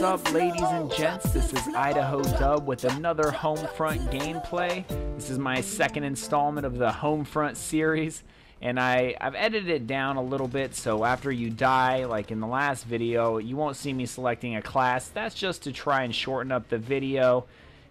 What's up, ladies and gents? This is IDAHODUB with another Homefront gameplay. This is my second installment of the Homefront series, and I've edited it down a little bit, so after you die, like in the last video, you won't see me selecting a class. That's just to try and shorten up the video.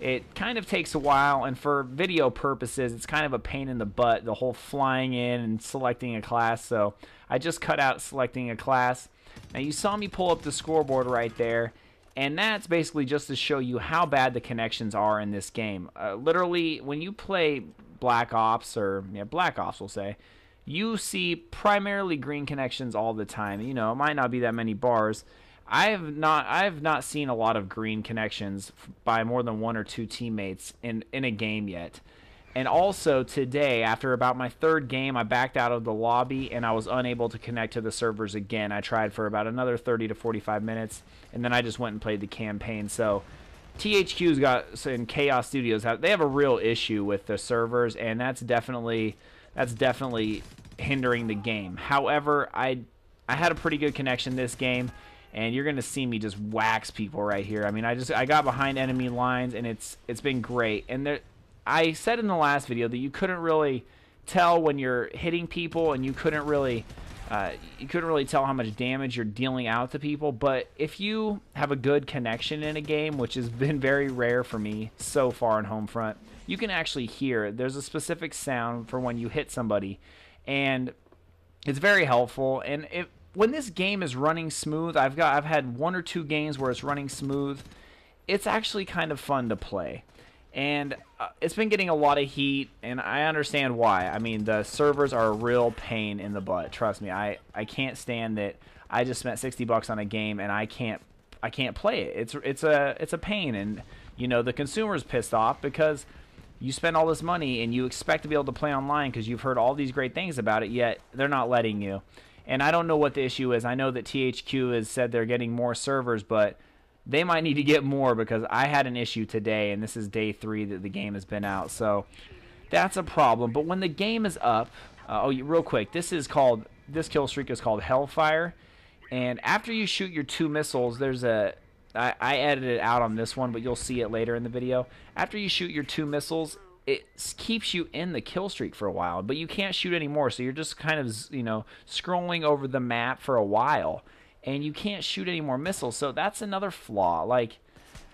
It kind of takes a while, and for video purposes, it's kind of a pain in the butt, the whole flying in and selecting a class, so I just cut out selecting a class. Now you saw me pull up the scoreboard right there, and that's basically just to show you how bad the connections are in this game. Literally, when you play Black Ops, or Black Ops we'll say, you see primarily green connections all the time. You know, it might not be that many bars. I have not seen a lot of green connections by more than one or two teammates in a game yet. And also today, after about my third game, I backed out of the lobby and I was unable to connect to the servers again. I tried for about another 30 to 45 minutes, and then I just went and played the campaign. So THQ's got, in Chaos Studios, they have a real issue with the servers, and that's definitely hindering the game. However, I had a pretty good connection this game, and you're gonna see me just wax people right here. I mean, I got behind enemy lines, and it's been great. And I said in the last video that you couldn't really tell when you're hitting people, and you couldn't really tell how much damage you're dealing out to people. But if you have a good connection in a game, which has been very rare for me so far in Homefront, you can actually hear there's a specific sound for when you hit somebody, and it's very helpful. And when this game is running smooth, I've had one or two games where it's running smooth. It's actually kind of fun to play. And it's been getting a lot of heat, and I understand why. I mean, the servers are a real pain in the butt. Trust me, I can't stand that. I just spent $60 on a game, and I can't play it. It's a pain, and you know the consumer's pissed off because you spend all this money and you expect to be able to play online because you've heard all these great things about it, yet they're not letting you. And I don't know what the issue is. I know that THQ has said they're getting more servers, but they might need to get more, because I had an issue today, and this is day 3 that the game has been out. So that's a problem. But when the game is up, real quick, this kill streak is called Hellfire. And after you shoot your 2 missiles, there's I edited it out on this one, but you'll see it later in the video. After you shoot your 2 missiles, it keeps you in the kill streak for a while, but you can't shoot anymore. So you're just kind of, you know, scrolling over the map for a while, and you can't shoot any more missiles. So that's another flaw. Like,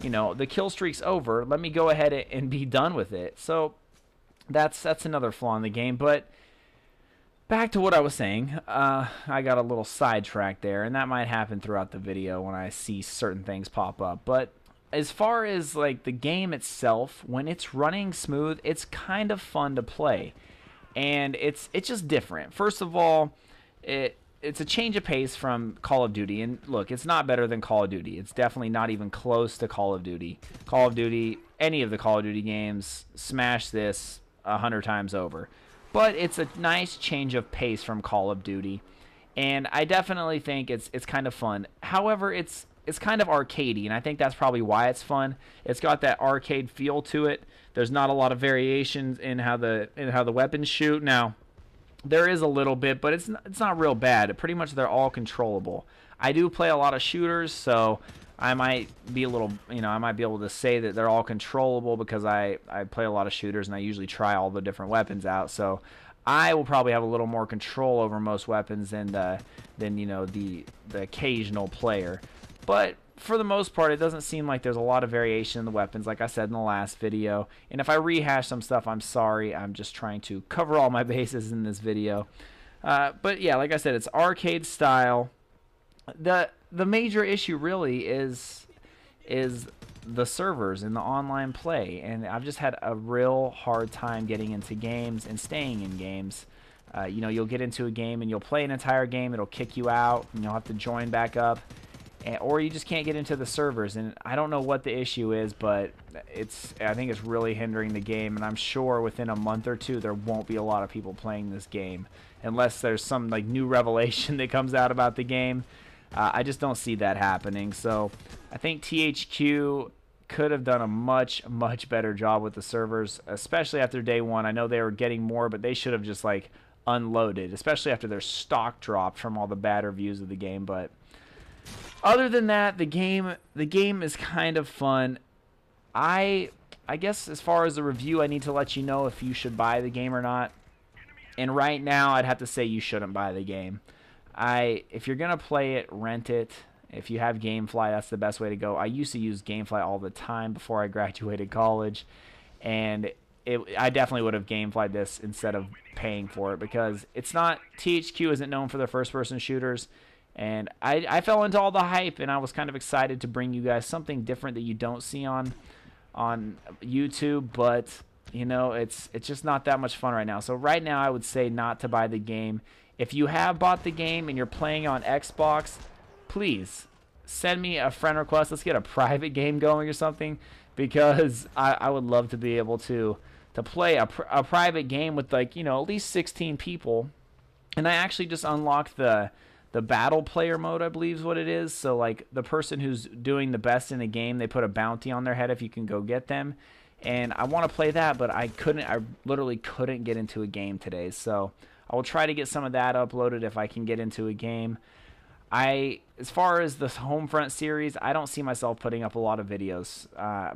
you know, the kill streak's over. Let me go ahead and be done with it. So that's another flaw in the game. But back to what I was saying. I got a little sidetracked there, and that might happen throughout the video when I see certain things pop up. But as far as like the game itself, when it's running smooth, it's kind of fun to play, and it's just different. First of all, it's a change of pace from Call of Duty, and look, it's not better than Call of Duty. It's definitely not even close to Call of Duty. Call of Duty, any of the Call of Duty games, smash this 100 times over. But it's a nice change of pace from Call of Duty, and I definitely think it's kind of fun. However, it's kind of arcadey, and I think that's probably why it's fun. It's got that arcade feel to it. There's not a lot of variations in how the weapons shoot. Now, there is a little bit, but it's not real bad. Pretty much they're all controllable. I do play a lot of shooters, so I might be a little, I might be able to say that they're all controllable because I play a lot of shooters, and I usually try all the different weapons out. So I will probably have a little more control over most weapons than the occasional player. But for the most part, it doesn't seem like there's a lot of variation in the weapons, like I said in the last video. And if I rehash some stuff, I'm sorry. I'm just trying to cover all my bases in this video. But yeah, like I said, it's arcade style. The major issue really is the servers and the online play. And I've just had a real hard time getting into games and staying in games. You'll get into a game and you'll play an entire game. It'll kick you out, and you'll have to join back up. Or you just can't get into the servers, and I don't know what the issue is, but I think it's really hindering the game, and I'm sure within a month or two there won't be a lot of people playing this game unless there's some like new revelation that comes out about the game. I just don't see that happening. So I think THQ could have done a much better job with the servers, especially after day 1. I know they were getting more, but they should have just like unloaded, especially after their stock dropped from all the bad reviews of the game. But other than that, the game is kind of fun. I guess as far as the review, I need to let you know if you should buy the game or not. And right now, I'd have to say you shouldn't buy the game. If you're gonna play it, rent it. If you have GameFly, that's the best way to go. I used to use GameFly all the time before I graduated college, and I definitely would have GameFlyed this instead of paying for it, because it's not, THQ isn't known for their first-person shooters, and I fell into all the hype, and I was kind of excited to bring you guys something different that you don't see on YouTube, but you know, it's just not that much fun right now. So right now, I would say not to buy the game. If you have bought the game and you're playing on Xbox, please send me a friend request. Let's get a private game going or something, because I would love to be able to play a private game with, like, you know, at least 16 people. And I actually just unlocked the battle player mode, I believe is what it is. So like the person who's doing the best in the game, they put a bounty on their head if you can go get them. And I want to play that, but I literally couldn't get into a game today. So I will try to get some of that uploaded if I can get into a game. As far as the Homefront series, I don't see myself putting up a lot of videos.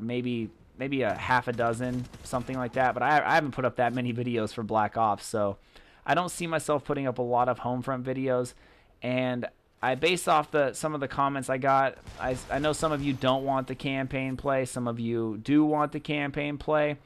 Maybe a half a dozen, something like that. But I haven't put up that many videos for Black Ops, so I don't see myself putting up a lot of Homefront videos. And based off some of the comments I got, I know some of you don't want the campaign play. Some of you do want the campaign play.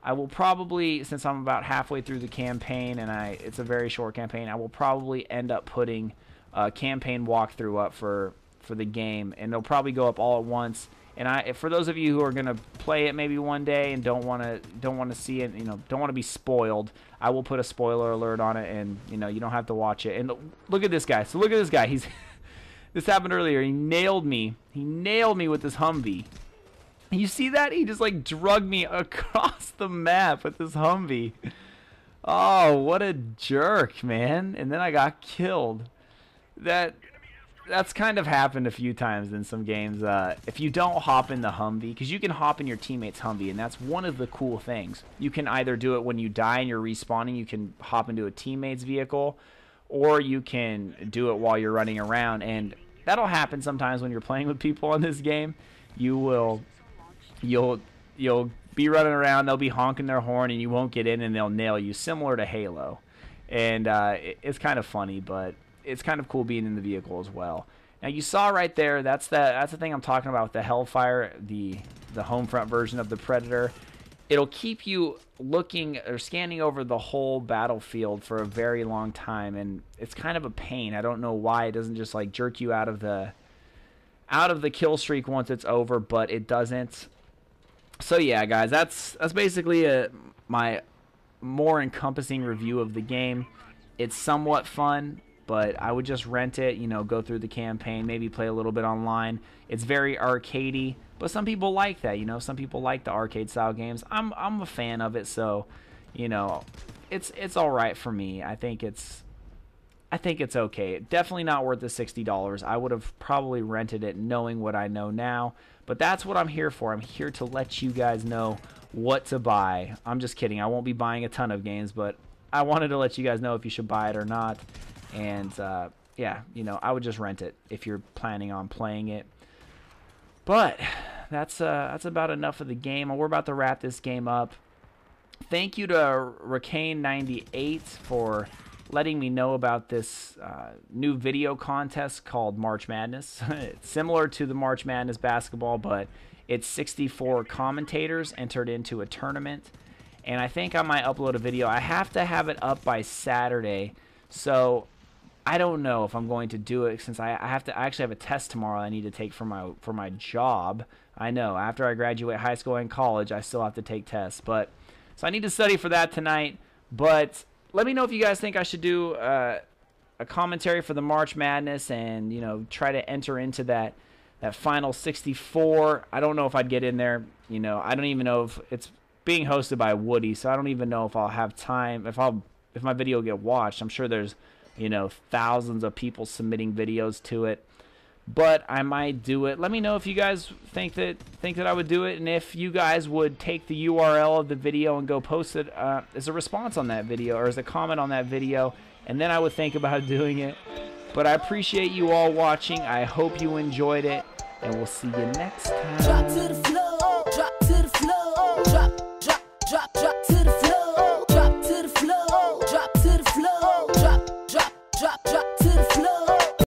I will probably, since I'm about halfway through the campaign and it's a very short campaign, I will probably end up putting a campaign walkthrough up for the game, and it'll probably go up all at once. And for those of you who are gonna play it maybe one day and don't want to see it, you know, don't want to be spoiled, I will put a spoiler alert on it, and you know, you don't have to watch it. And look at this guy. So look at this guy. This happened earlier. He nailed me. He nailed me with this Humvee. You see that? He just like drugged me across the map with this Humvee. Oh, what a jerk, man. And then I got killed. That's kind of happened a few times in some games. If you don't hop in the Humvee, because you can hop in your teammate's Humvee, and that's one of the cool things. You can either do it when you die and you're respawning, you can hop into a teammate's vehicle, or you can do it while you're running around. And that'll happen sometimes when you're playing with people in this game. You'll be running around, they'll be honking their horn, and you won't get in, and they'll nail you, similar to Halo. And it's kind of funny, but it's kind of cool being in the vehicle as well. Now you saw right there, that's the thing I'm talking about with the Hellfire, the Homefront version of the Predator. It'll keep you looking or scanning over the whole battlefield for a very long time, and it's kind of a pain. I don't know why it doesn't just like jerk you out of the kill streak once it's over, but it doesn't. So yeah, guys, that's basically my more encompassing review of the game. It's somewhat fun, but I would just rent it, you know, go through the campaign, maybe play a little bit online. It's very arcadey, but some people like that, you know. Some people like the arcade style games. I'm a fan of it, so you know, it's all right for me. I think it's okay. Definitely not worth the $60. I would have probably rented it knowing what I know now, but that's what I'm here for. I'm here to let you guys know what to buy. I'm just kidding. I won't be buying a ton of games, but I wanted to let you guys know if you should buy it or not. And yeah, you know, I would just rent it if you're planning on playing it. But that's about enough of the game. We're about to wrap this game up. Thank you to Ricane98 for letting me know about this new video contest called March Madness. It's similar to the March Madness basketball, but it's 64 commentators entered into a tournament. And I think I might upload a video. I have to have it up by Saturday, so I don't know if I'm going to do it, since I actually have a test tomorrow I need to take for my job. I know, after I graduate high school and college, I still have to take tests, so I need to study for that tonight. But let me know if you guys think I should do a commentary for the March Madness, and you know, try to enter into that final 64. I don't know if I'd get in there. You know, I don't even know if it's being hosted by Woody, so I don't even know if I'll have time, if my video will get watched. I'm sure there's, you know, thousands of people submitting videos to it, but I might do it. Let me know if you guys think that I would do it, and if you guys would take the URL of the video and go post it as a response on that video, or as a comment on that video, and then I would think about doing it. But I appreciate you all watching. I hope you enjoyed it, and we'll see you next time. Drop to the floor.